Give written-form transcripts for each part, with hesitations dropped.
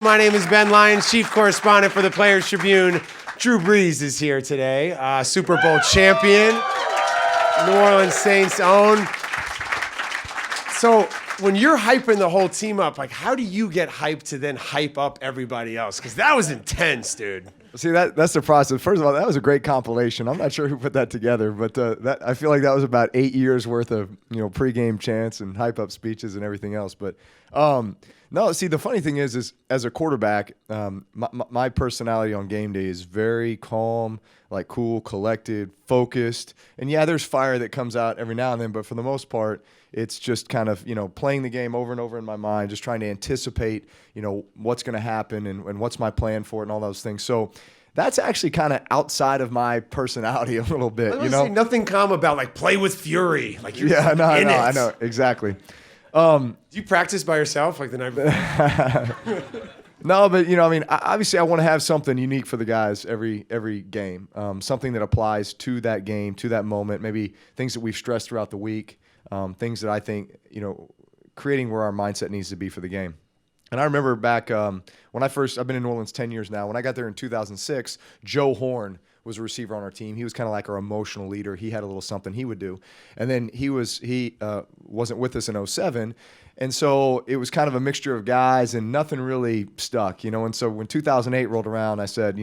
My name is Ben Lyons, chief correspondent for the Players Tribune. Drew Brees is here today, Super Bowl champion, New Orleans Saints own. So when you're hyping the whole team up, like how do you get hyped to then hype up everybody else? Because that was intense, dude. See, that's the process. First of all, that was a great compilation. I'm not sure who put that together, but I feel like that was about 8 years worth of pregame chants and hype up speeches and everything else. But no, see, the funny thing is as a quarterback, my personality on game day is very calm, like cool, collected, focused. And yeah, there's fire that comes out every now and then, but for the most part, it's just kind of, playing the game over and over in my mind, just trying to anticipate, what's going to happen and what's my plan for it and all those things. So that's actually kind of outside of my personality a little bit, Nothing calm about like play with fury. Like you're I know, exactly. Do you practice by yourself like the night before? No, but obviously I want to have something unique for the guys every game, something that applies to that game, to that moment, maybe things that we've stressed throughout the week. Things that I think, creating where our mindset needs to be for the game. And I remember back when I've been in New Orleans 10 years now. When I got there in 2006, Joe Horn was a receiver on our team. He was kind of like our emotional leader. He had a little something he would do. And then he wasn't with us in 2007. And so it was kind of a mixture of guys and nothing really stuck, And so when 2008 rolled around, I said,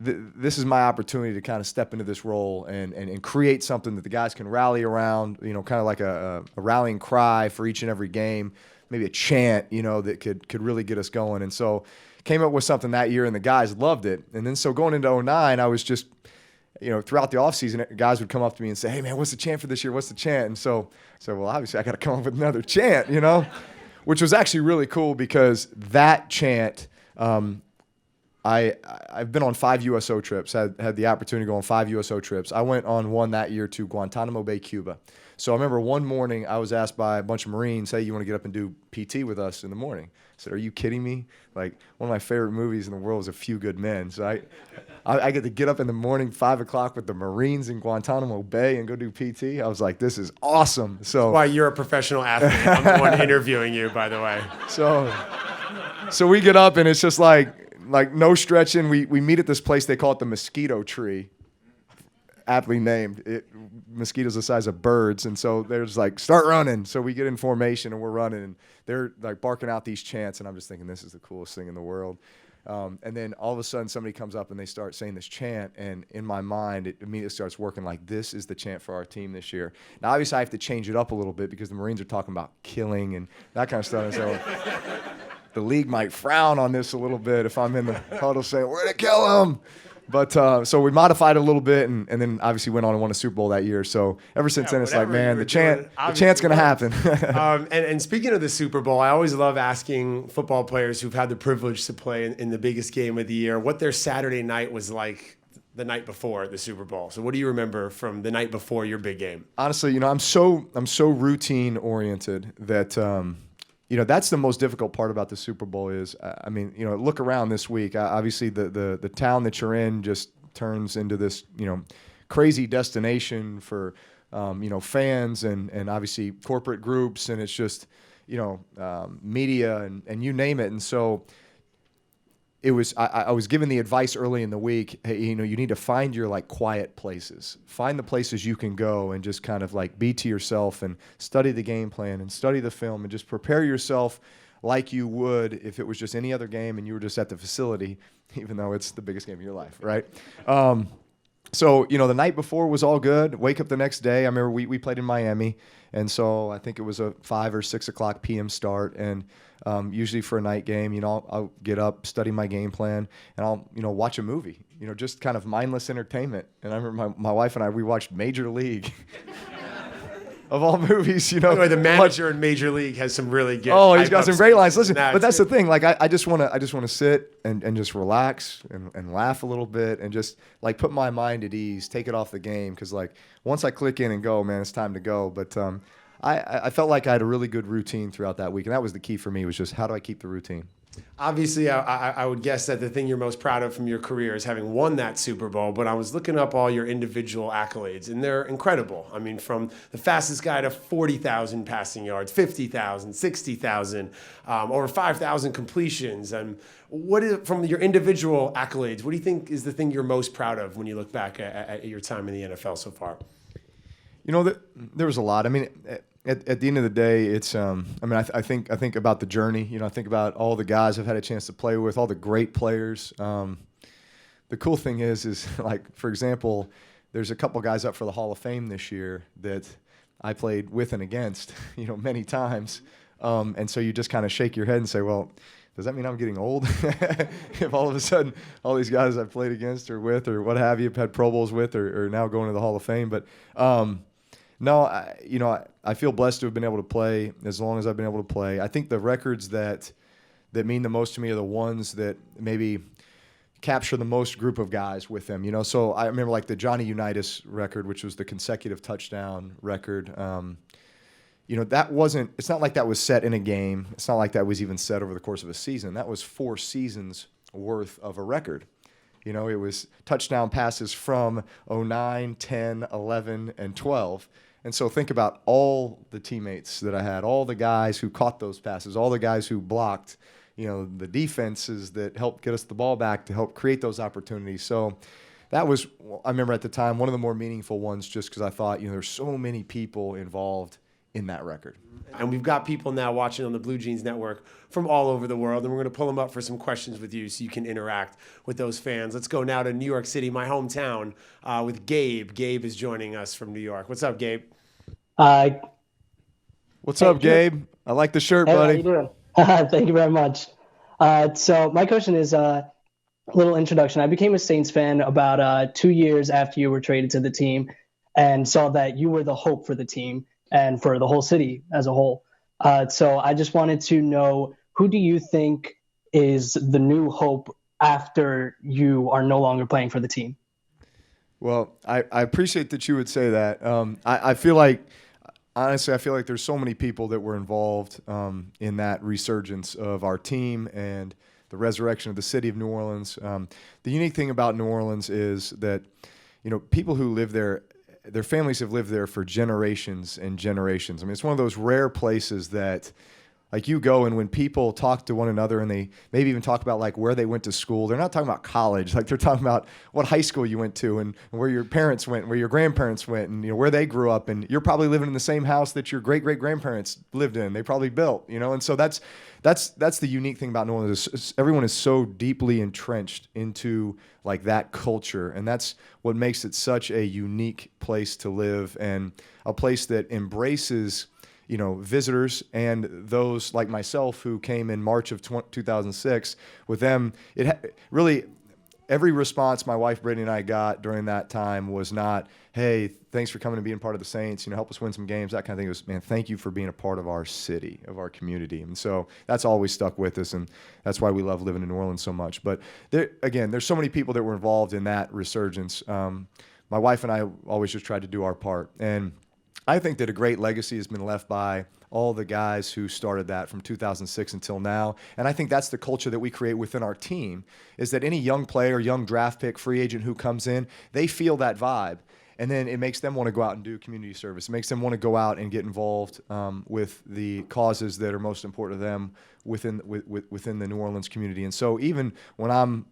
this is my opportunity to kind of step into this role and create something that the guys can rally around, kind of like a rallying cry for each and every game, maybe a chant, that could really get us going. And so came up with something that year, and the guys loved it. And then so going into 2009, I was just, throughout the offseason, guys would come up to me and say, hey, man, what's the chant for this year? What's the chant? And so well, obviously I got to come up with another chant, which was actually really cool because that chant I've been on 5 USO trips, had the opportunity to go on 5 USO trips. I went on one that year to Guantanamo Bay, Cuba. So I remember one morning I was asked by a bunch of Marines, hey, you want to get up and do PT with us in the morning? I said, are you kidding me? Like, one of my favorite movies in the world is A Few Good Men. So I get to get up in the morning, 5 o'clock with the Marines in Guantanamo Bay and go do PT. I was like, this is awesome. So that's why you're a professional athlete. I'm the one interviewing you, by the way. So we get up and it's just like no stretching. We meet at this place. They call it the Mosquito Tree, aptly named. Mosquitoes the size of birds, and so they're just like, start running. So we get in formation and we're running, and they're like barking out these chants, and I'm just thinking this is the coolest thing in the world. And then all of a sudden somebody comes up and they start saying this chant, and in my mind it immediately starts working like this is the chant for our team this year. Now obviously I have to change it up a little bit because the Marines are talking about killing and that kind of stuff, and so the league might frown on this a little bit if I'm in the huddle saying, we're going to kill him. But so we modified it a little bit and then obviously went on and won a Super Bowl that year. So ever since then, it's like, man, the chant's going to happen. And speaking of the Super Bowl, I always love asking football players who've had the privilege to play in the biggest game of the year what their Saturday night was like the night before the Super Bowl. So what do you remember from the night before your big game? Honestly, I'm so routine oriented that that's the most difficult part about the Super Bowl is, look around this week. Obviously, the town that you're in just turns into this, crazy destination for, fans and obviously corporate groups. And it's just, media and you name it. And so I was given the advice early in the week, hey, you need to find your quiet places. Find the places you can go and just kind of be to yourself and study the game plan and study the film and just prepare yourself like you would if it was just any other game and you were just at the facility, even though it's the biggest game of your life, right? So, the night before was all good. Wake up the next day. I remember we played in Miami, and so I think it was a 5 or 6 o'clock p.m. start, and usually for a night game, I'll get up, study my game plan, and I'll, watch a movie, just kind of mindless entertainment. And I remember my wife and I, we watched Major League. Of all movies, Anyway, the manager in Major League has some really good. Oh, he's got some great lines. Listen, but that's the thing. I just want to sit and just relax and laugh a little bit and just put my mind at ease, take it off the game, because once I click in and go, man, it's time to go. But I felt like I had a really good routine throughout that week, and that was the key for me, was just how do I keep the routine? Obviously, I would guess that the thing you're most proud of from your career is having won that Super Bowl, but I was looking up all your individual accolades, and they're incredible. I mean, from the fastest guy to 40,000 passing yards, 50,000, 60,000, over 5,000 completions. And from your individual accolades, what do you think is the thing you're most proud of when you look back at your time in the NFL so far? There was a lot. I mean, at the end of the day, it's. I think about the journey. I think about all the guys I've had a chance to play with, all the great players. The cool thing is like, for example, there's a couple guys up for the Hall of Fame this year that I played with and against, many times. And so you just kind of shake your head and say, well, does that mean I'm getting old? If all of a sudden all these guys I've played against or with or what have you, had Pro Bowls with or now going to the Hall of Fame. But no, I feel blessed to have been able to play as long as I've been able to play. I think the records that mean the most to me are the ones that maybe capture the most group of guys with them. So I remember like the Johnny Unitas record, which was the consecutive touchdown record. It's not like that was set in a game. It's not like that was even set over the course of a season. That was 4 seasons worth of a record. It was touchdown passes from 09, 10, 11, and 12. And so think about all the teammates that I had, all the guys who caught those passes, all the guys who blocked, the defenses that helped get us the ball back to help create those opportunities. So that was, I remember at the time, one of the more meaningful ones just because I thought, there's so many people involved in that record. And we've got people now watching on the BlueJeans network from all over the world, and we're going to pull them up for some questions with you so you can interact with those fans. Let's go now to New York City, my hometown, with Gabe. Gabe is joining us from New York. What's up, Gabe? What's up, Gabe? I like the shirt, hey, buddy. How you doing? Thank you very much. So my question is a little introduction. I became a Saints fan about 2 years after you were traded to the team and saw that you were the hope for the team and for the whole city as a whole. So I just wanted to know, who do you think is the new hope after you are no longer playing for the team? Well, I appreciate that you would say that. I feel like, honestly, there's so many people that were involved in that resurgence of our team and the resurrection of the city of New Orleans. The unique thing about New Orleans is that, people who live there, their families have lived there for generations and generations. I mean, it's one of those rare places that, like, you go and when people talk to one another and they maybe even talk about like where they went to school, they're not talking about college. Like, they're talking about what high school you went to and where your parents went, where your grandparents went, and where they grew up. And you're probably living in the same house that your great great grandparents lived in. They probably built. And so that's the unique thing about New Orleans. Everyone is so deeply entrenched into like that culture, and that's what makes it such a unique place to live and a place that embraces visitors and those like myself who came in March of 2006. With them, really every response my wife Brittany and I got during that time was not, hey, thanks for coming and being part of the Saints, help us win some games, that kind of thing. It was, man, thank you for being a part of our city, of our community. And so that's always stuck with us, and that's why we love living in New Orleans so much. But there's so many people that were involved in that resurgence. My wife and I always just tried to do our part. And I think that a great legacy has been left by all the guys who started that from 2006 until now. And I think that's the culture that we create within our team, is that any young player, young draft pick, free agent who comes in, they feel that vibe. And then it makes them want to go out and do community service. It makes them want to go out and get involved with the causes that are most important to them within the New Orleans community. And so even when I'm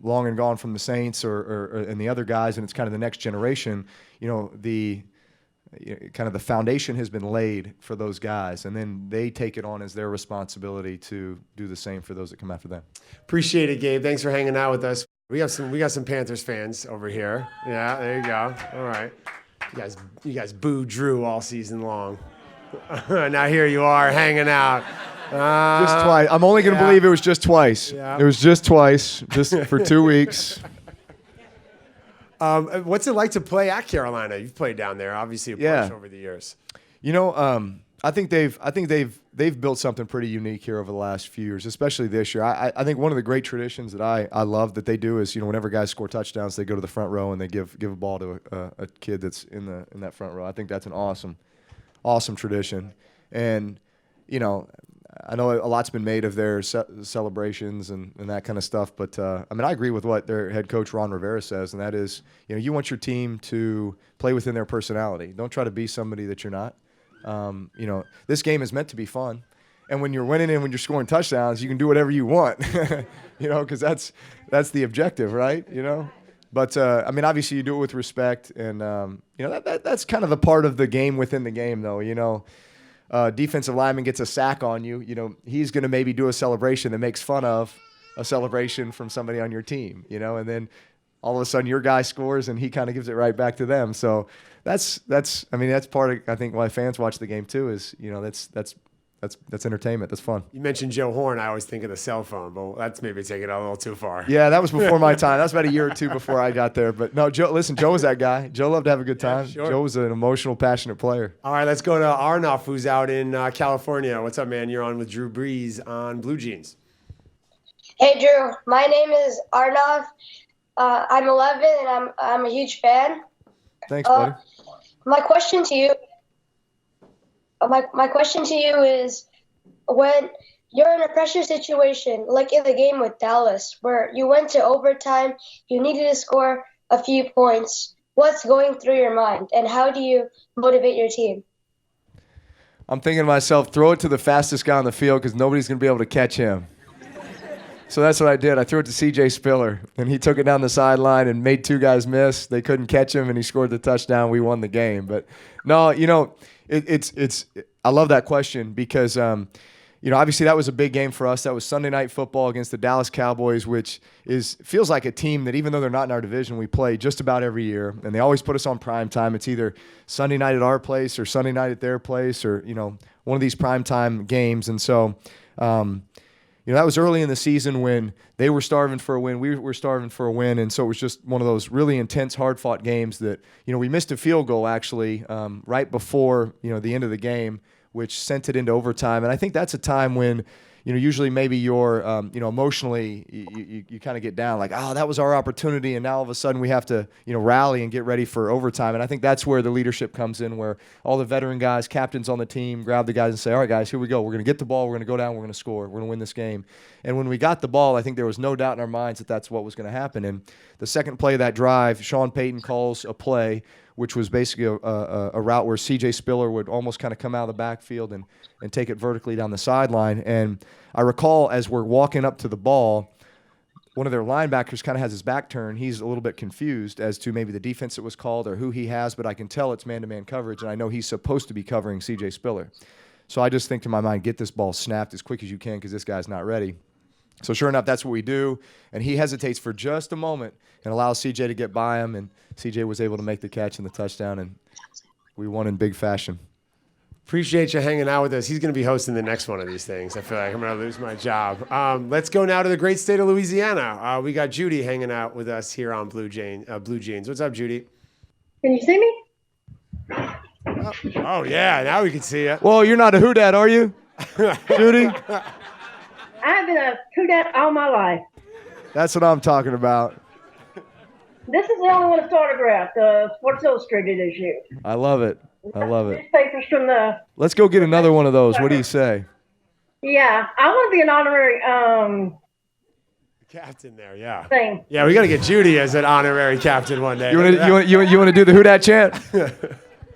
long and gone from the Saints and the other guys, and it's kind of the next generation, kind of the foundation has been laid for those guys, and then they take it on as their responsibility to do the same for those that come after them. Appreciate it, Gabe. Thanks for hanging out with us. We got some Panthers fans over here. Yeah, there you go. All right. You guys booed Drew all season long. Now here you are hanging out. Just twice. I'm only going to believe it was just twice. Yeah. It was just twice, just for 2 weeks. What's it like to play at Carolina? You've played down there, obviously, a bunch over the years. I think they've built something pretty unique here over the last few years, especially this year. I think one of the great traditions that I love that they do is, whenever guys score touchdowns, they go to the front row and they give a ball to a kid that's in that front row. I think that's an awesome awesome tradition. And, you know, I know a lot's been made of their celebrations and that kind of stuff, but I mean, I agree with what their head coach Ron Rivera says, and that is, you know, you want your team to play within their personality. Don't try to be somebody that you're not. You know, this game is meant to be fun, and when you're winning and when you're scoring touchdowns, you can do whatever you want, you know, because that's the objective, right? You know, but I mean, obviously you do it with respect, and you know, that's kind of the part of the game within the game, though, you know. Defensive lineman gets a sack on you, you know, he's going to maybe do a celebration that makes fun of a celebration from somebody on your team, you know, and then all of a sudden your guy scores and he kind of gives it right back to them. So that's I mean, that's part of, I think, why fans watch the game too, is, you know, that's entertainment. That's fun. You mentioned Joe Horn. I always think of the cell phone, but that's maybe taking it a little too far. Yeah, that was before my time. That was about a year or two before I got there. But no, Joe, listen, Joe was that guy. Joe loved to have a good time. Yeah, sure. Joe was an emotional, passionate player. All right, let's go to Arnoff, who's out in California. What's up, man? You're on with Drew Brees on BlueJeans. Hey, Drew. My name is Arnav. I'm 11, and I'm a huge fan. Thanks, buddy. My question to you. My question to you is, when you're in a pressure situation, like in the game with Dallas, where you went to overtime, you needed to score a few points, what's going through your mind, and how do you motivate your team? I'm thinking to myself, throw it to the fastest guy on the field because nobody's going to be able to catch him. So that's what I did. I threw it to C.J. Spiller, and he took it down the sideline and made two guys miss. They couldn't catch him, and he scored the touchdown. We won the game. But no, you know, it's I love that question because you know, obviously that was a big game for us. That was Sunday Night Football against the Dallas Cowboys, which feels like a team that, even though they're not in our division, we play just about every year, and they always put us on prime time. It's either Sunday night at our place or Sunday night at their place, or, you know, one of these prime time games. And so you know, that was early in the season when they were starving for a win. We were starving for a win. And so it was just one of those really intense, hard-fought games that, you know, we missed a field goal, actually, right before, you know, the end of the game, which sent it into overtime. And I think that's a time when, you know, usually maybe you're, you know, emotionally, you kind of get down, like, oh, that was our opportunity, and now all of a sudden we have to, you know, rally and get ready for overtime. And I think that's where the leadership comes in, where all the veteran guys, captains on the team, grab the guys and say, all right, guys, here we go. We're going to get the ball. We're going to go down. We're going to score. We're going to win this game. And when we got the ball, I think there was no doubt in our minds that that's what was going to happen. And the second play of that drive, Sean Payton calls a play, which was basically a route where C.J. Spiller would almost kind of come out of the backfield and take it vertically down the sideline. And I recall, as we're walking up to the ball, one of their linebackers kind of has his back turned. He's a little bit confused as to maybe the defense that was called or who he has, but I can tell it's man-to-man coverage, and I know he's supposed to be covering C.J. Spiller. So I just think to my mind, get this ball snapped as quick as you can because this guy's not ready. So sure enough, that's what we do, and he hesitates for just a moment and allows C.J. to get by him, and C.J. was able to make the catch and the touchdown, and we won in big fashion. Appreciate you hanging out with us. He's going to be hosting the next one of these things. I feel like I'm going to lose my job. Let's go now to the great state of Louisiana. We got Judy hanging out with us here on BlueJeans. What's up, Judy? Can you see me? Oh, yeah. Now we can see you. Well, you're not a who dat, are you, Judy? I've been a Kudat all my life. That's what I'm talking about. This is the only one that's autographed, Sports Illustrated issue. I love it. I love it. Newspapers from the. Let's go get another one of those. What do you say? Yeah, I want to be an honorary captain there, yeah. thing. Yeah, we got to get Judy as an honorary captain one day. You want to do the who dat chant?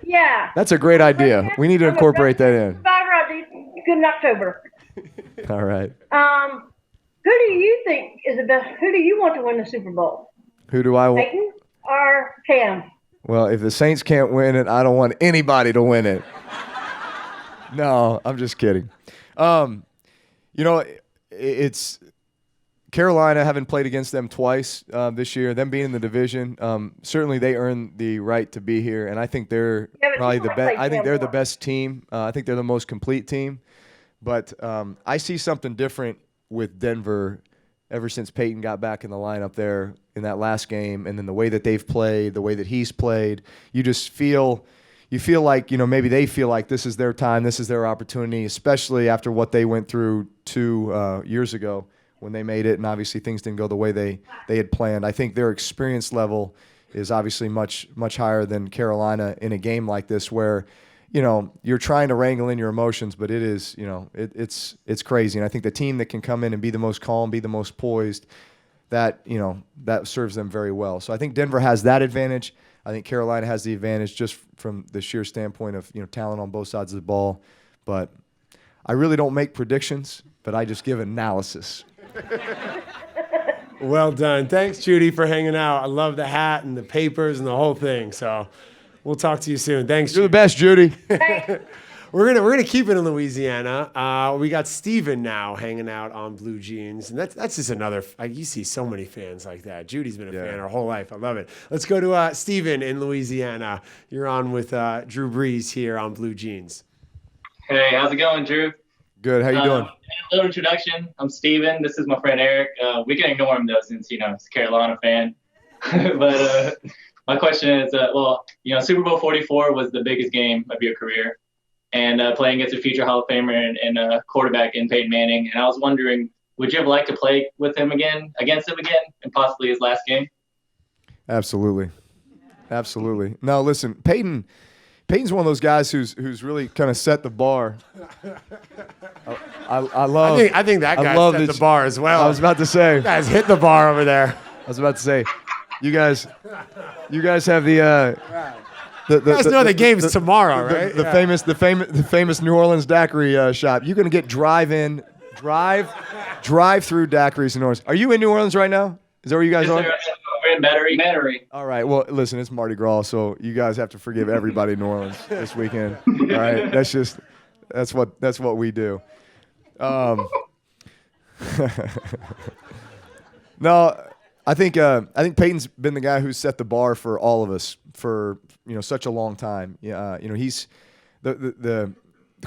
Yeah. That's a great idea. We need to incorporate that in. Good in October. All right. Who do you think is the best? Who do you want to win the Super Bowl? Who do I want? Peyton or Cam? Well, if the Saints can't win it, I don't want anybody to win it. No, I'm just kidding. You know, it's Carolina, having played against them twice this year, them being in the division, certainly they earned the right to be here, and I think they're probably the best. I think they're the best team. I think they're the most complete team. But I see something different with Denver ever since Peyton got back in the lineup there in that last game, and then the way that they've played, the way that he's played, you feel like, you know, maybe they feel like this is their time, this is their opportunity, especially after what they went through 2 years ago when they made it, and obviously things didn't go the way they had planned. I think their experience level is obviously much higher than Carolina in a game like this where, you're trying to wrangle in your emotions, but it is, it's crazy. And I think the team that can come in and be the most calm, be the most poised, that serves them very well. So I think Denver has that advantage. I think Carolina has the advantage just from the sheer standpoint of, talent on both sides of the ball. But I really don't make predictions, but I just give analysis. Well done. Thanks, Judy, for hanging out. I love the hat and the papers and the whole thing. So we'll talk to you soon. Thanks, You're Judy. the best, Judy. We're gonna keep it in Louisiana. We got Steven now hanging out on BlueJeans, and that's just another. You see so many fans like that. Judy's been a fan her whole life. I love it. Let's go to Steven in Louisiana. You're on with Drew Brees here on BlueJeans. Hey, how's it going, Drew? Good. How you doing? A little introduction. I'm Steven. This is my friend Eric. We can ignore him, though, since, he's a Carolina fan. But my question is, Super Bowl 44 was the biggest game of your career. And playing against a future Hall of Famer and a quarterback in Peyton Manning. And I was wondering, would you ever like to play against him again, and possibly his last game? Absolutely. No, listen, Peyton's one of those guys who's really kind of set the bar. I think that guy set the bar as well. I was about to say. You guys hit the bar over there. I was about to say, you guys have the the game's tomorrow, right? The famous New Orleans daiquiri shop. You're gonna get drive-through daiquiris in New Orleans. Are you in New Orleans right now? Is that where you guys are? We're in Metairie. All right. Well, listen, it's Mardi Gras, so you guys have to forgive everybody in New Orleans this weekend. All right. That's what we do. No, I think Peyton's been the guy who's set the bar for all of us for such a long time. He's the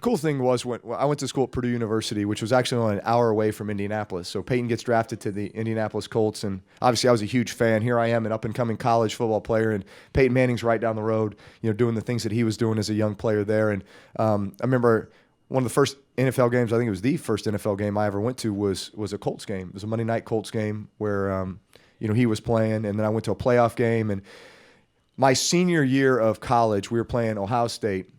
cool thing was when I went to school at Purdue University, which was actually only an hour away from Indianapolis. So Peyton gets drafted to the Indianapolis Colts, and obviously I was a huge fan. Here I am, an up-and-coming college football player, and Peyton Manning's right down the road, doing the things that he was doing as a young player there. And I remember one of the first NFL games, I think it was the first NFL game I ever went to, was a Colts game. It was a Monday night Colts game where he was playing, and then I went to a playoff game. And my senior year of college, we were playing Ohio State.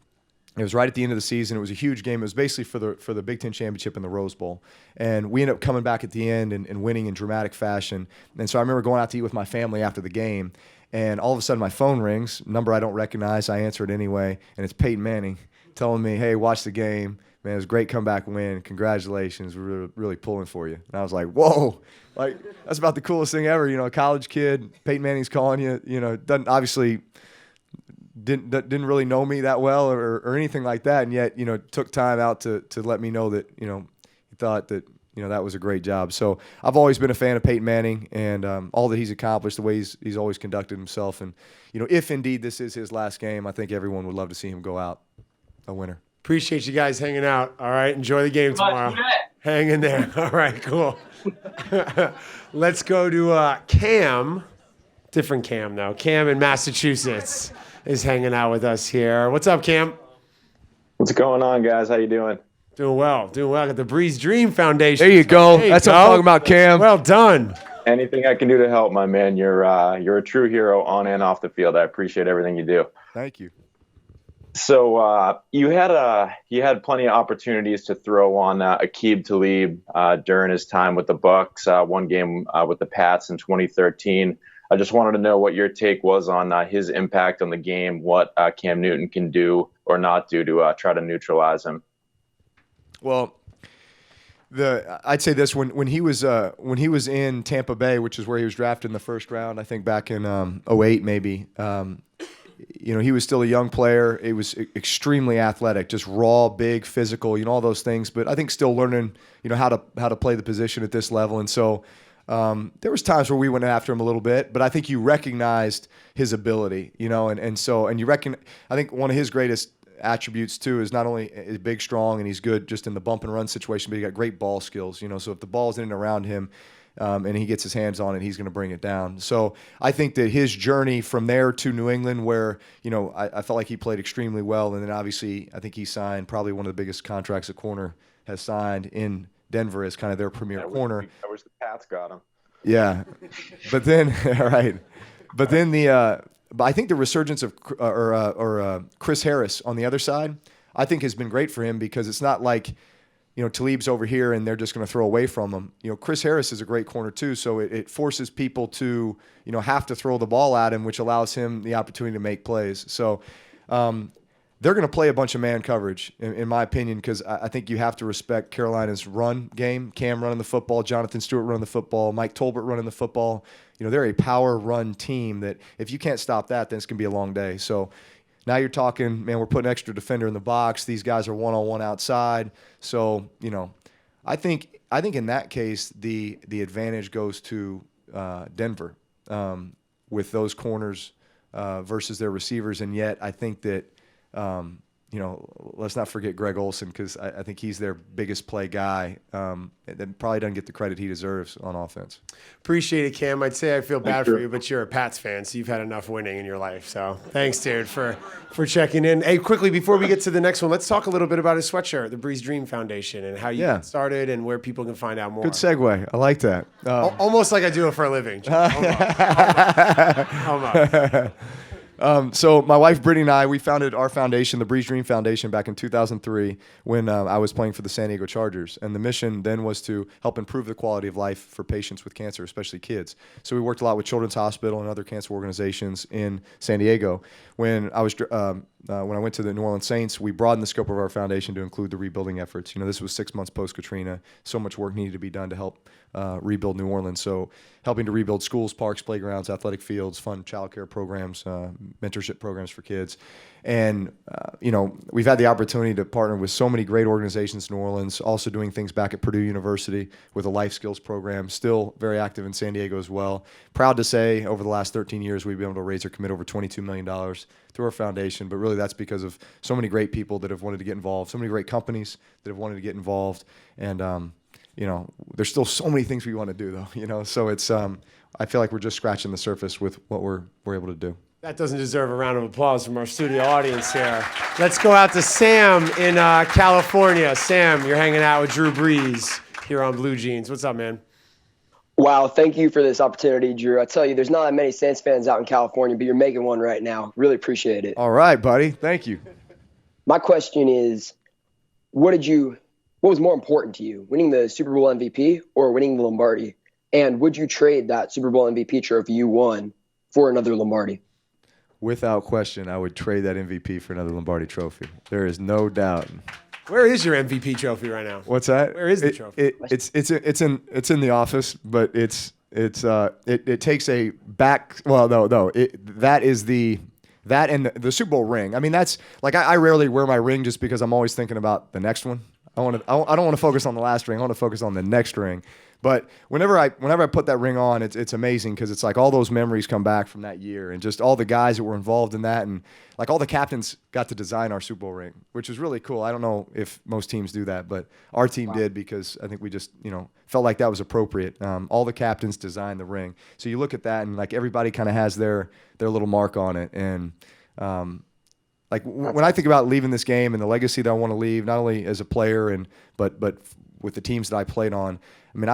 It was right at the end of the season. It was a huge game. It was basically for the Big Ten championship and the Rose Bowl. And we ended up coming back at the end and winning in dramatic fashion. And so I remember going out to eat with my family after the game, and all of a sudden my phone rings, number I don't recognize. I answer it anyway, and it's Peyton Manning telling me, "Hey, watch the game. Man, it was a great comeback win. Congratulations. We're really pulling for you." And I was like, whoa. Like, that's about the coolest thing ever. A college kid, Peyton Manning's calling you, doesn't obviously didn't really know me that well or anything like that, and yet took time out to let me know that he thought that that was a great job. So I've always been a fan of Peyton Manning and all that he's accomplished, the way he's always conducted himself, and if indeed this is his last game, I think everyone would love to see him go out a winner. Appreciate you guys hanging out. All right, enjoy the game tomorrow. Hang in there. All right, cool. Let's go to Cam. Different Cam though. Cam in Massachusetts is hanging out with us here. What's up, Cam? What's going on, guys? How you doing? Doing well. Got the Breeze Dream Foundation. There you go. That's what I'm talking about, Cam. Well done. Anything I can do to help, my man. You're a true hero on and off the field. I appreciate everything you do. Thank you. So you had plenty of opportunities to throw on Aqib Talib during his time with the Bucks. One game with the Pats in 2013. I just wanted to know what your take was on his impact on the game, what Cam Newton can do or not do to try to neutralize him. Well, I'd say this: when he was in Tampa Bay, which is where he was drafted in the first round, I think back in 2008 maybe. He was still a young player. He was extremely athletic, just raw, big, physical, all those things. But I think still learning, how to play the position at this level. And so there was times where we went after him a little bit, but I think you recognized his ability, and you reckon. I think one of his greatest attributes too is not only is big, strong, and he's good just in the bump and run situation, but he got great ball skills. So if the ball's in and around him, and he gets his hands on it, he's going to bring it down. So I think that his journey from there to New England, where I felt like he played extremely well, and then obviously I think he signed probably one of the biggest contracts a corner has signed in Denver as kind of their premier corner. I wish the Pats got him. Yeah, but then all right, but then but I think the resurgence of Chris Harris on the other side, I think has been great for him because it's not like, Talib's over here and they're just going to throw away from him. Chris Harris is a great corner too, so it forces people to, have to throw the ball at him, which allows him the opportunity to make plays. So they're going to play a bunch of man coverage, in my opinion, because I think you have to respect Carolina's run game. Cam running the football, Jonathan Stewart running the football, Mike Tolbert running the football. They're a power run team that if you can't stop that, then it's going to be a long day. So now you're talking, man, we're putting extra defender in the box. These guys are one-on-one outside. So, I think in that case, the advantage goes to Denver with those corners versus their receivers. And yet I think that, let's not forget Greg Olsen because I think he's their biggest play guy that probably doesn't get the credit he deserves on offense. Appreciate it, Cam. I'd say I feel bad for you, but you're a Pats fan, so you've had enough winning in your life. So thanks, dude, for checking in. Hey, quickly, before we get to the next one, let's talk a little bit about his sweatshirt, the Breeze Dream Foundation, and how you got started and where people can find out more. Good segue. I like that. Almost like I do it for a living. Almost. So my wife Brittany and I, we founded our foundation, the Breeze Dream Foundation, back in 2003 when I was playing for the San Diego Chargers. And the mission then was to help improve the quality of life for patients with cancer, especially kids. So we worked a lot with Children's Hospital and other cancer organizations in San Diego. When I went to the New Orleans Saints, we broadened the scope of our foundation to include the rebuilding efforts. This was 6 months post-Katrina. So much work needed to be done to help rebuild New Orleans. So helping to rebuild schools, parks, playgrounds, athletic fields, fund childcare programs, mentorship programs for kids. And, we've had the opportunity to partner with so many great organizations in New Orleans, also doing things back at Purdue University with a life skills program, still very active in San Diego as well. Proud to say over the last 13 years, we've been able to raise or commit over $22 million through our foundation. But really that's because of so many great people that have wanted to get involved, so many great companies that have wanted to get involved. And, there's still so many things we want to do though, so it's, I feel like we're just scratching the surface with what we're able to do. That doesn't deserve a round of applause from our studio audience here. Let's go out to Sam in California. Sam, you're hanging out with Drew Brees here on BlueJeans. What's up, man? Wow, thank you for this opportunity, Drew. I tell you, there's not that many Saints fans out in California, but you're making one right now. Really appreciate it. All right, buddy. Thank you. My question is, what was more important to you, winning the Super Bowl MVP or winning the Lombardi? And would you trade that Super Bowl MVP trophy you won for another Lombardi? Without question, I would trade that MVP for another Lombardi trophy. There is no doubt. Where is your MVP trophy right now? What's that? Where is the trophy? It's in the office, but it takes a back. Well, no, that is that and the Super Bowl ring. I mean, that's like I rarely wear my ring just because I'm always thinking about the next one. I don't want to focus on the last ring. I want to focus on the next ring. But whenever I put that ring on, it's amazing because it's like all those memories come back from that year and just all the guys that were involved in that, and like all the captains got to design our Super Bowl ring, which is really cool. I don't know if most teams do that, but our team did because I think we just felt like that was appropriate. All the captains designed the ring, so you look at that and like everybody kind of has their little mark on it, and when I think about leaving this game and the legacy that I want to leave, not only as a player but with the teams that I played on, I mean,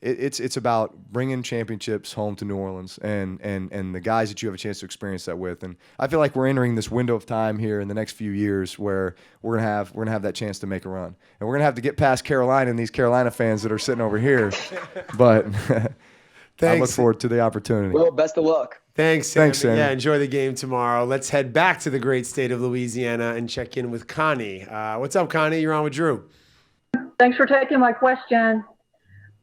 it's about bringing championships home to New Orleans and the guys that you have a chance to experience that with. And I feel like we're entering this window of time here in the next few years where we're gonna have that chance to make a run, and we're gonna have to get past Carolina and these Carolina fans that are sitting over here. But I look forward to the opportunity. Well, best of luck. Thanks, Sam. Thanks, Sam. Yeah, enjoy the game tomorrow. Let's head back to the great state of Louisiana and check in with Connie. What's up, Connie? You're on with Drew. Thanks for taking my question.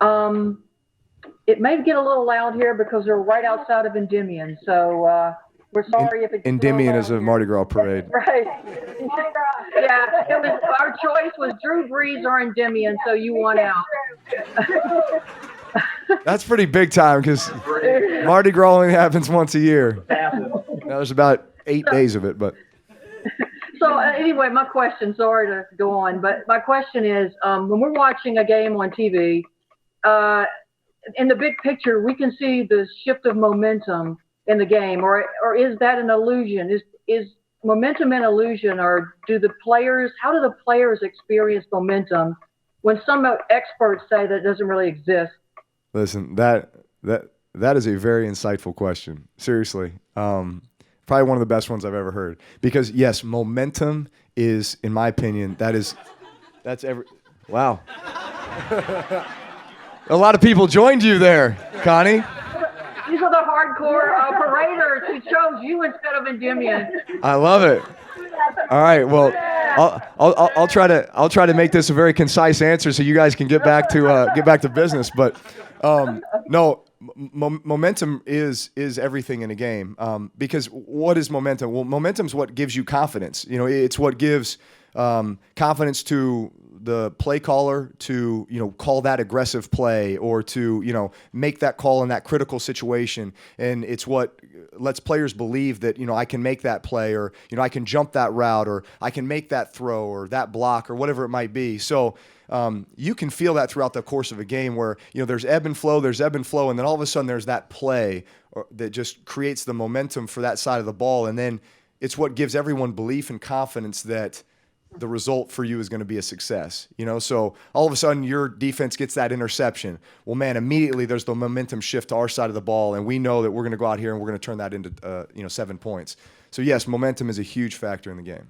It may get a little loud here because we're right outside of Endymion, so we're sorry if it's Endymion is a Mardi Gras parade. Right. Yeah, our choice was Drew Brees or Endymion, so you won out. That's pretty big time because Mardi Gras only happens once a year. There's about 8 days of it, but. So anyway, my question, sorry to go on, but my question is, when we're watching a game on TV, in the big picture, we can see the shift of momentum in the game, or is that an illusion? Is momentum an illusion, or how do the players experience momentum when some experts say that it doesn't really exist? Listen, that That is a very insightful question. Seriously. Probably one of the best ones I've ever heard. Because, yes, momentum is, in my opinion, wow. A lot of people joined you there, Connie. These are the hardcore paraders who chose you instead of Endymion. I love it. All right, well, I'll try to make this a very concise answer so you guys can get back to business. But no, momentum is everything in a game. Because what is momentum? Well, momentum is what gives you confidence. You know, it's what gives confidence to the play caller to, you know, call that aggressive play or to, you know, make that call in that critical situation. And it's what lets players believe that, you know, I can make that play, or, you know, I can jump that route, or I can make that throw or that block or whatever it might be. So you can feel that throughout the course of a game where, you know, there's ebb and flow, and then all of a sudden there's that play that just creates the momentum for that side of the ball. And then it's what gives everyone belief and confidence that the result for you is going to be a success. You know, so all of a sudden your defense gets that interception. Well, man, immediately there's the momentum shift to our side of the ball, and we know that we're going to go out here and we're going to turn that into 7 points. So yes, momentum is a huge factor in the game.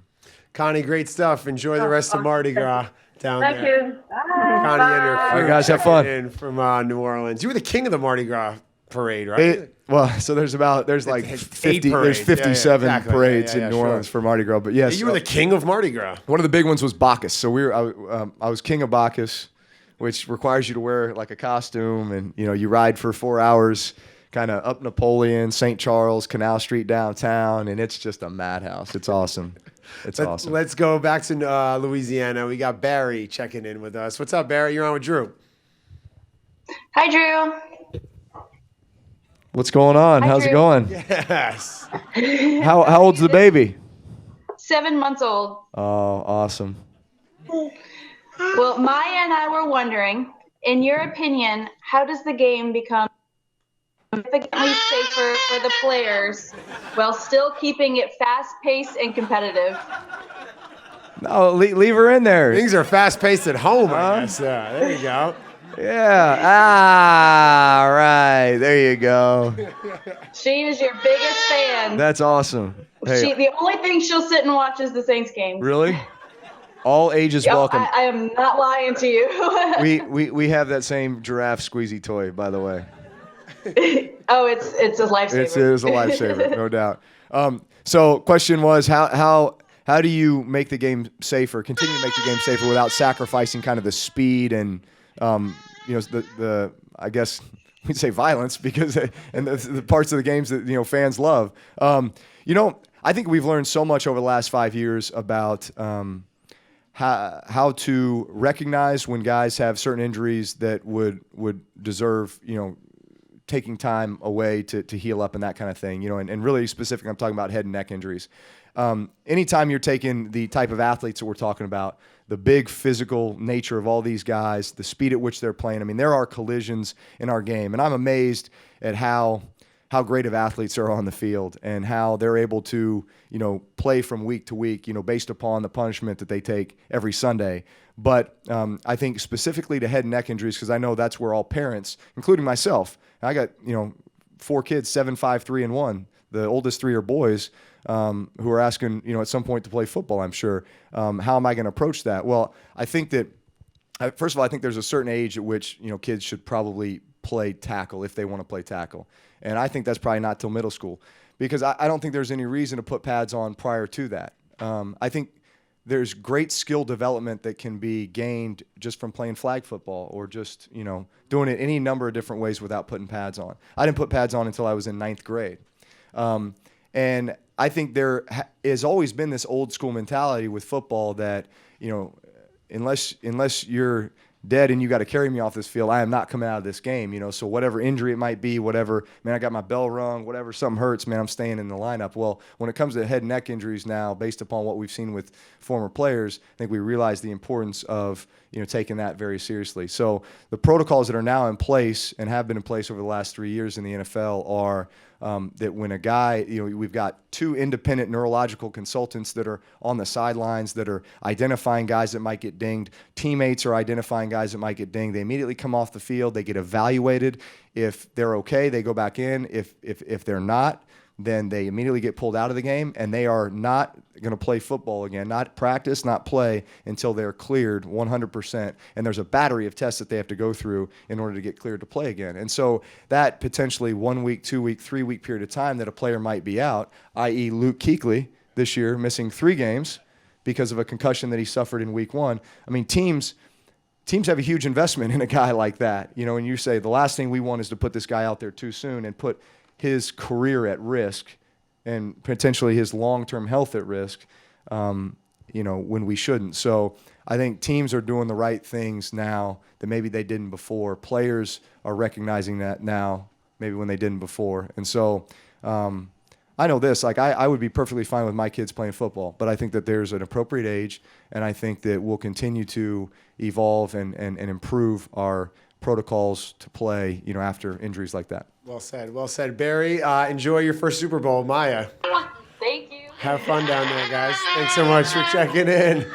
Connie, great stuff. Enjoy the rest of Mardi Gras down Thank there. you. Connie and her crew. All right, guys, have fun. In from New Orleans. You were the king of the Mardi Gras parade, right? So there's like 50, parades. there's 57 exactly. parades Yeah, in New Orleans for Mardi Gras. But yes, you were the king of Mardi Gras. one of the big ones was Bacchus. So I was king of Bacchus, which requires you to wear like a costume, and you know, you ride for 4 hours, kind of up Napoleon, St. Charles, Canal Street downtown, and it's just a madhouse. It's awesome. Awesome. Let's go back to Louisiana. We got Barry checking in with us. What's up, Barry? You're on with Drew. Hi, Drew. What's going on? Hi, How's Drew. it going? Yes. How old's the baby? 7 months old. Oh, awesome. Well, Maya and I were wondering, in your opinion, how does the game become significantly safer for the players while still keeping it fast-paced and competitive? No, leave her in there. Things are fast-paced at home, I guess. There you go. Yeah. Ah, right. There you go. She is your biggest fan. That's awesome. Hey, The only thing she'll sit and watch is the Saints game. really? All ages welcome. I am not lying to you. We have that same giraffe squeezy toy, by the way. Oh, it's a lifesaver. It is a lifesaver, no doubt. So question was, how do you make the game safer, continue to make the game safer without sacrificing kind of the speed and the I guess we'd say violence, because and the parts of the games that, you know, fans love. I think we've learned so much over the last 5 years about how to recognize when guys have certain injuries that would deserve, you know, taking time away to heal up and that kind of thing, you know, and really specific, I'm talking about head and neck injuries. Anytime you're taking the type of athletes that we're talking about, the big physical nature of all these guys, the speed at which they're playing, I mean, there are collisions in our game, and I'm amazed at how great of athletes are on the field and how they're able to, you know, play from week to week, you know, based upon the punishment that they take every Sunday. But I think specifically to head and neck injuries, because I know that's where all parents, including myself, I got, you know, 4 kids, 7, 5, 3, and 1. The oldest 3 are boys who are asking, you know, at some point to play football, I'm sure. How am I going to approach that? Well, I think that, first of all, I think there's a certain age at which, you know, kids should probably play tackle if they want to play tackle. And I think that's probably not till middle school, because I don't think there's any reason to put pads on prior to that. I think there's great skill development that can be gained just from playing flag football, or just, you know, doing it any number of different ways without putting pads on. I didn't put pads on until I was in 9th grade. And I think there has always been this old school mentality with football that, you know, unless you're dead and you got to carry me off this field, I am not coming out of this game, you know. So whatever injury it might be, whatever, man, I got my bell rung, whatever, something hurts, man, I'm staying in the lineup. Well, when it comes to head and neck injuries now, based upon what we've seen with former players, I think we realize the importance of, you know, taking that very seriously. So the protocols that are now in place and have been in place over the last 3 years in the NFL are that when a guy, you know, we've got 2 independent neurological consultants that are on the sidelines that are identifying guys that might get dinged. Teammates are identifying guys that might get dinged. They immediately come off the field. They get evaluated. If they're okay, they go back in. If they're not, then they immediately get pulled out of the game, and they are not going to play football again, not practice, not play until they're cleared 100%. And there's a battery of tests that they have to go through in order to get cleared to play again. And so that potentially 1 week, 2 week, 3 week period of time that a player might be out, i.e. Luke Kuechly this year missing 3 games because of a concussion that he suffered in week 1. I mean, teams have a huge investment in a guy like that. You know, and you say the last thing we want is to put this guy out there too soon and put his career at risk and potentially his long-term health at risk, you know, when we shouldn't. So I think teams are doing the right things now that maybe they didn't before. Players are recognizing that now, maybe when they didn't before. And so I know this, like I would be perfectly fine with my kids playing football, but I think that there's an appropriate age, and I think that we'll continue to evolve and improve our protocols to play, you know, after injuries like that. Well said. Well said. Barry, enjoy your first Super Bowl. Maya. Thank you. Have fun down there, guys. Thanks so much for checking in.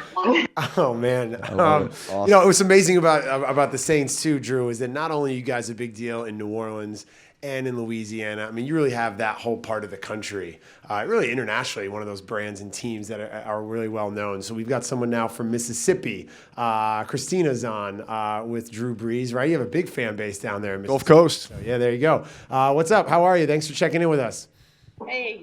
Oh, man. Awesome. You know, what's amazing about the Saints, too, Drew, is that not only are you guys a big deal in New Orleans and in Louisiana, I mean, you really have that whole part of the country, really internationally, one of those brands and teams that are really well known. So we've got someone now from Mississippi. Christina's on with Drew Brees, right? You have a big fan base down there in Mississippi. Gulf Coast. So, yeah, there you go. What's up? How are you? Thanks for checking in with us. Hey,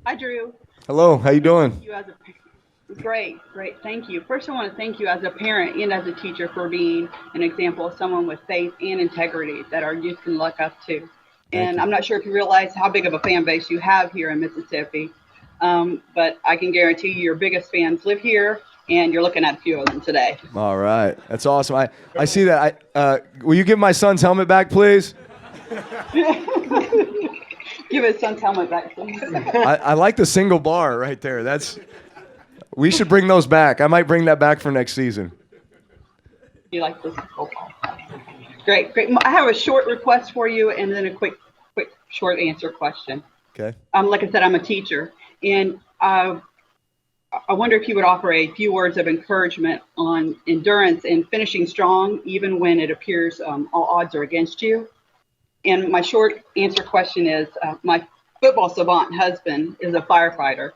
hi Drew. Hello, how you doing? You as a great. Thank you. First, I want to thank you as a parent and as a teacher for being an example of someone with faith and integrity that our youth can look up to. And I'm not sure if you realize how big of a fan base you have here in Mississippi, but I can guarantee you your biggest fans live here, and you're looking at a few of them today. All right, that's awesome. I see that. Will you give my son's helmet back, please? Give his son's helmet back, please. I like the single bar right there. We should bring those back. I might bring that back for next season. You like this? Okay. Great. I have a short request for you, and then a quick short answer question. Okay. Like I said, I'm a teacher, and I wonder if you would offer a few words of encouragement on endurance and finishing strong, even when it appears all odds are against you. And my short answer question is, my football savant husband is a firefighter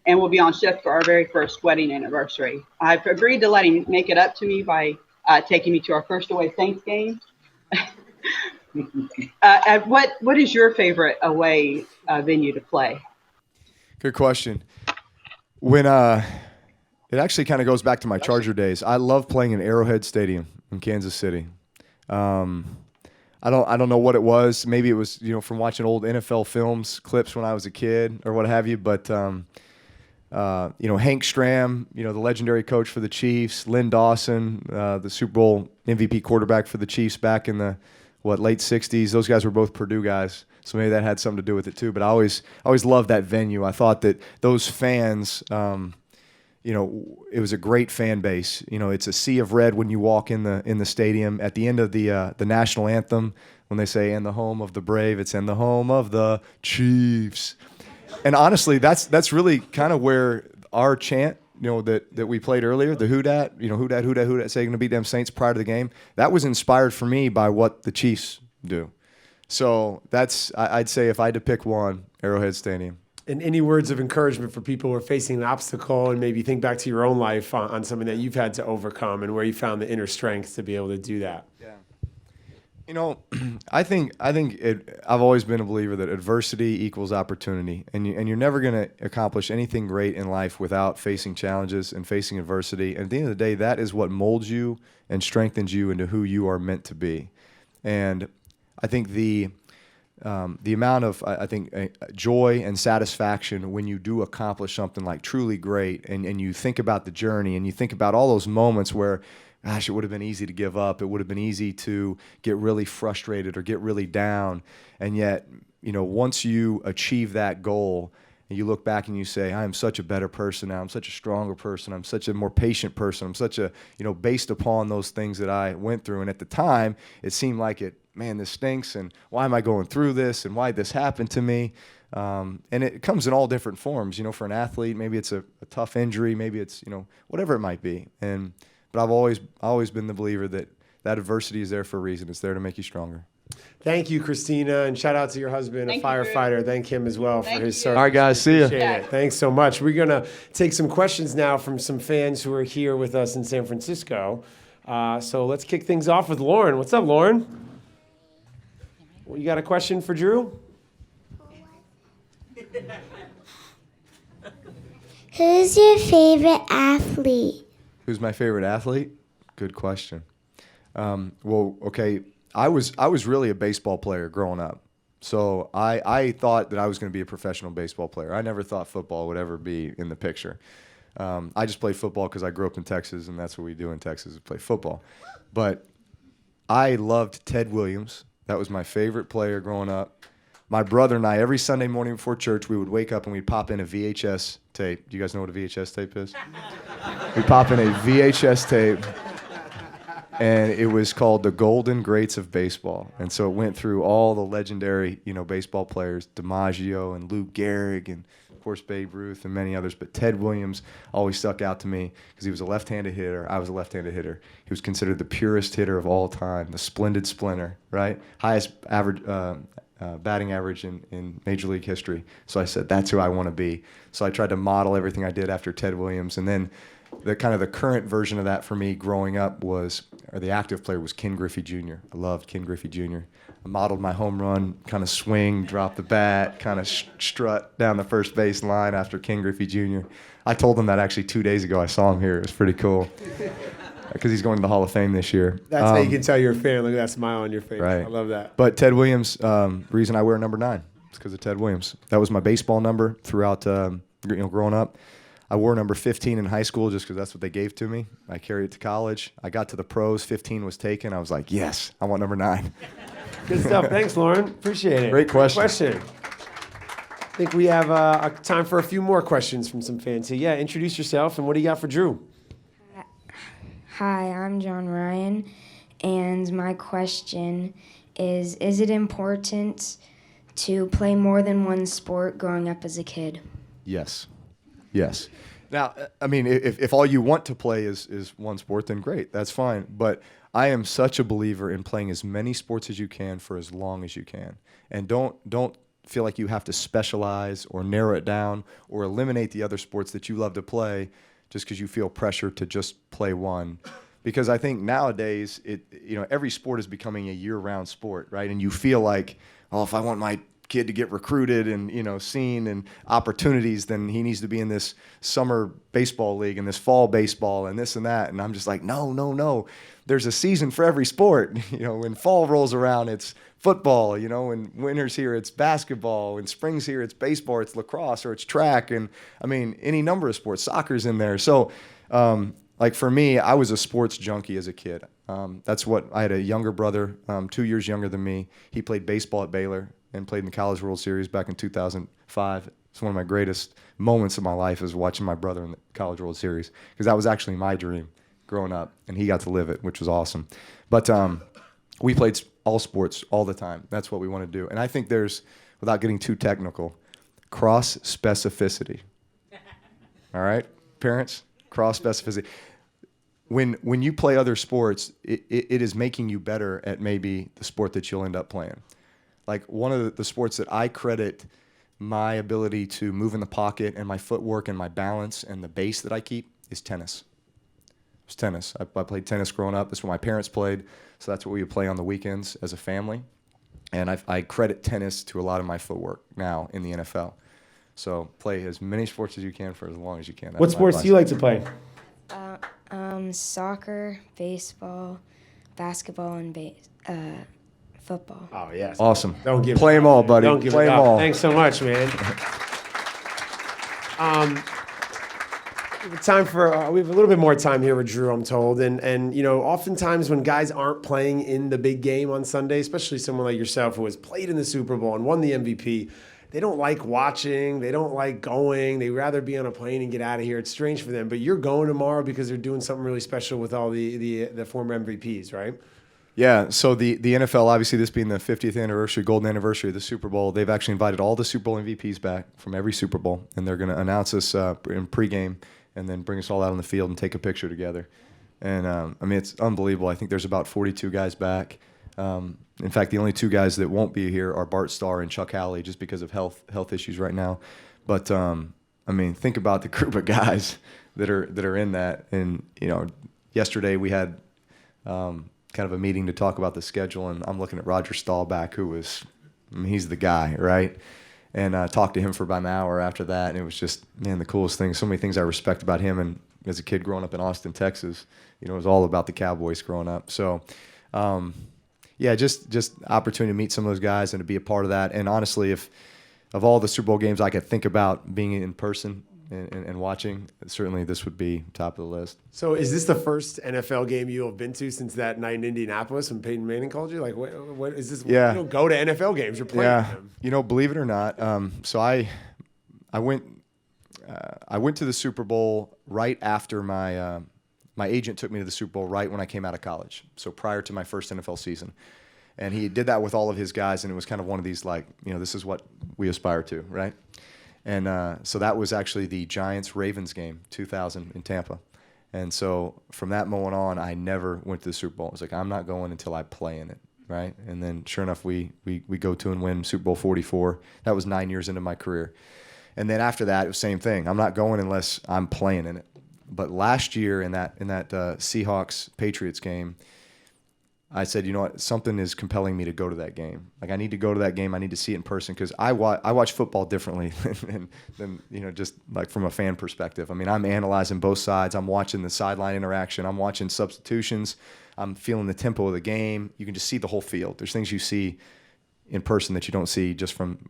and will be on shift for our very first wedding anniversary. I've agreed to let him make it up to me by taking me to our first away Saints game. What is your favorite away venue to play? Good question. When it actually kind of goes back to my Charger days. I love playing in Arrowhead Stadium in Kansas City. I don't know what it was. Maybe it was, you know, from watching old NFL films, clips when I was a kid or what have you. But you know, Hank Stram, you know, the legendary coach for the Chiefs, Lynn Dawson, the Super Bowl MVP quarterback for the Chiefs back in the late 60s. Those guys were both Purdue guys, so maybe that had something to do with it too. But I always loved that venue. I thought that those fans, you know, it was a great fan base. You know, it's a sea of red when you walk in the stadium. At the end of the national anthem, when they say "In the home of the brave," it's "In the home of the Chiefs." And honestly, that's really kind of where our chant, you know, that we played earlier, the who dat, you know, who dat, say you're gonna beat them Saints prior to the game. That was inspired for me by what the Chiefs do. So I'd say if I had to pick one, Arrowhead Stadium. And any words of encouragement for people who are facing an obstacle, and maybe think back to your own life on something that you've had to overcome and where you found the inner strength to be able to do that. Yeah. You know, I think I've always been a believer that adversity equals opportunity, and you're never going to accomplish anything great in life without facing challenges and facing adversity. And at the end of the day, that is what molds you and strengthens you into who you are meant to be. And I think the amount of joy and satisfaction when you do accomplish something like truly great, and you think about the journey and you think about all those moments where, gosh, it would have been easy to give up. It would have been easy to get really frustrated or get really down. And yet, you know, once you achieve that goal and you look back and you say, I am such a better person now. I'm such a stronger person. I'm such a more patient person. I'm such a, you know, based upon those things that I went through. And at the time, it seemed like man, this stinks. And why am I going through this? And why this happened to me? And it comes in all different forms. You know, for an athlete, maybe it's a tough injury. Maybe it's, you know, whatever it might be. But I've always been the believer that that adversity is there for a reason. It's there to make you stronger. Thank you, Christina, and shout out to your husband, Thank a you, firefighter. Thank him as well for Thank his you. service. All right, guys, see ya. Appreciate it. Thanks so much. We're going to take some questions now from some fans who are here with us in San Francisco. So let's kick things off with Lauren. What's up, Lauren? Well, you got a question for Drew? Who's your favorite athlete? Who's my favorite athlete? Good question. Well, okay, I was really a baseball player growing up. So I thought that I was going to be a professional baseball player. I never thought football would ever be in the picture. I just played football because I grew up in Texas, and that's what we do in Texas is play football. But I loved Ted Williams. That was my favorite player growing up. My brother and I, every Sunday morning before church, we would wake up and we'd pop in a VHS tape. Do you guys know what a VHS tape is? We'd pop in a VHS tape, and it was called The Golden Greats of Baseball. And so it went through all the legendary, baseball players, DiMaggio and Lou Gehrig and, of course, Babe Ruth and many others. But Ted Williams always stuck out to me because he was a left-handed hitter. I was a left-handed hitter. He was considered the purest hitter of all time, the splendid splinter, right? Highest average batting average in Major League history. So I said, that's who I want to be. So I tried to model everything I did after Ted Williams. And then the current version of that for me growing up the active player was Ken Griffey Jr. I loved Ken Griffey Jr. I modeled my home run, kind of swing, drop the bat, kind of strut down the first base line after Ken Griffey Jr. I told him that actually 2 days ago. I saw him here. It was pretty cool because he's going to the Hall of Fame this year. That's how you can tell you're a fan. Look at that smile on your face. Right. I love that. But Ted Williams, reason I wear number 9 is because of Ted Williams. That was my baseball number throughout growing up. I wore number 15 in high school just because that's what they gave to me. I carried it to college. I got to the pros. 15 was taken. I was like, yes, I want number 9. Good stuff. Thanks, Lauren. Appreciate it. Great question. I think we have time for a few more questions from some fans here. Yeah, introduce yourself, and what do you got for Drew? Hi, I'm John Ryan, and my question is it important to play more than one sport growing up as a kid? Yes. Yes. Now, I mean, if all you want to play is one sport, then great. That's fine. But I am such a believer in playing as many sports as you can for as long as you can. And don't feel like you have to specialize or narrow it down or eliminate the other sports that you love to play just because you feel pressure to just play one. Because I think nowadays, every sport is becoming a year-round sport, right? And you feel like, oh, if I want my kid to get recruited and seen and opportunities, then he needs to be in this summer baseball league and this fall baseball and this and that. And I'm just like, no. There's a season for every sport. When fall rolls around, it's football. When winter's here, it's basketball. When spring's here, it's baseball, it's lacrosse, or it's track. And I mean, any number of sports. Soccer's in there. So, like for me, I was a sports junkie as a kid. That's what I had a younger brother, 2 years younger than me. He played baseball at Baylor and played in the College World Series back in 2005. It's one of my greatest moments of my life is watching my brother in the College World Series because that was actually my dream growing up, and he got to live it, which was awesome. But we played all sports all the time. That's what we want to do. And I think there's, without getting too technical, cross-specificity. All right, parents? Cross-specificity. When you play other sports, it is making you better at maybe the sport that you'll end up playing. Like one of the sports that I credit my ability to move in the pocket and my footwork and my balance and the base that I keep is tennis. It's tennis. I played tennis growing up. That's what my parents played, so that's what we would play on the weekends as a family. And I credit tennis to a lot of my footwork now in the NFL. So play as many sports as you can for as long as you can. What sports do you like to play? Soccer, baseball, basketball, and football. Oh, yes. Awesome. Don't give Play them all, buddy. Don't give Play it them up. all. Thanks so much, man. Time for we have a little bit more time here with Drew, I'm told, and oftentimes when guys aren't playing in the big game on Sunday, especially someone like yourself who has played in the Super Bowl and won the MVP, they don't like watching, they don't like going, they'd rather be on a plane and get out of here. It's strange for them, but you're going tomorrow because they're doing something really special with all the former MVPs, right? Yeah, so the NFL, obviously this being the 50th anniversary, golden anniversary of the Super Bowl, they've actually invited all the Super Bowl MVPs back from every Super Bowl, and they're going to announce us in pregame and then bring us all out on the field and take a picture together. And I mean, it's unbelievable. I think there's about 42 guys back. In fact, the only 2 guys that won't be here are Bart Starr and Chuck Howley, just because of health issues right now. But I mean, think about the group of guys that are in that. And yesterday we had kind of a meeting to talk about the schedule, and I'm looking at Roger Staubach, who was, I mean, he's the guy, right? And I talked to him for about an hour after that, and it was just, man, the coolest thing. So many things I respect about him. And as a kid growing up in Austin, Texas, it was all about the Cowboys growing up. So, yeah, just opportunity to meet some of those guys and to be a part of that. And honestly, if of all the Super Bowl games I could think about being in person and watching, certainly this would be top of the list. So is this the first NFL game you have been to since that night in Indianapolis when Peyton Manning called you? Like, what is this? Yeah. You don't go to NFL games. You're playing them. Believe it or not, so I went to the Super Bowl right after my agent took me to the Super Bowl right when I came out of college, so prior to my first NFL season. And he did that with all of his guys, and it was kind of one of these, like, this is what we aspire to, right? And so that was actually the Giants-Ravens game, 2000 in Tampa. And so from that moment on, I never went to the Super Bowl. I was like, I'm not going until I play in it, right? And then sure enough, we go to and win Super Bowl 44. That was 9 years into my career. And then after that, it was the same thing. I'm not going unless I'm playing in it. But last year in that Seahawks-Patriots game, I said, you know what, something is compelling me to go to that game. Like, I need to go to that game. I need to see it in person, because I watch football differently than just like from a fan perspective. I mean, I'm analyzing both sides. I'm watching the sideline interaction. I'm watching substitutions. I'm feeling the tempo of the game. You can just see the whole field. There's things you see in person that you don't see just from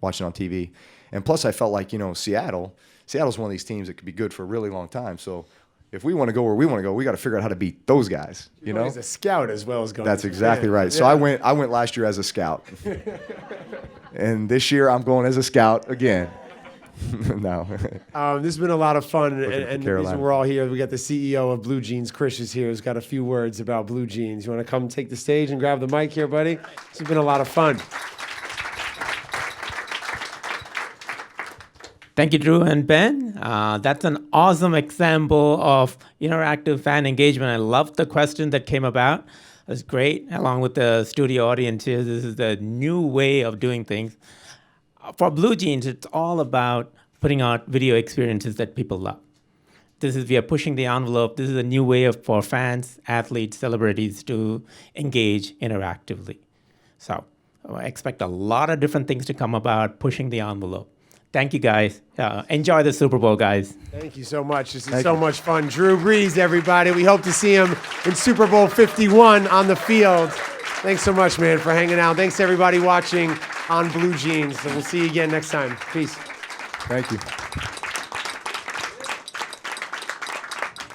watching on TV. And plus, I felt like, Seattle's one of these teams that could be good for a really long time. So if we want to go where we want to go, we got to figure out how to beat those guys. As a scout as well as going. That's exactly right. So I went last year as a scout, and this year I'm going as a scout again. No. This has been a lot of fun, and the reason we're all here, we got the CEO of BlueJeans, Chris, is here. Who's got a few words about BlueJeans. You want to come take the stage and grab the mic here, buddy? This has been a lot of fun. Thank you, Drew and Ben. That's an awesome example of interactive fan engagement. I loved the question that came about. It was great, along with the studio audience here. This is the new way of doing things. For BlueJeans, it's all about putting out video experiences that people love. We are pushing the envelope. This is a new way for fans, athletes, celebrities to engage interactively. So I expect a lot of different things to come about pushing the envelope. Thank you, guys. Enjoy the Super Bowl, guys. Thank you so much. This is so much fun. Drew Brees, everybody. We hope to see him in Super Bowl 51 on the field. Thanks so much, man, for hanging out. Thanks to everybody watching on BlueJeans. And we'll see you again next time. Peace. Thank you.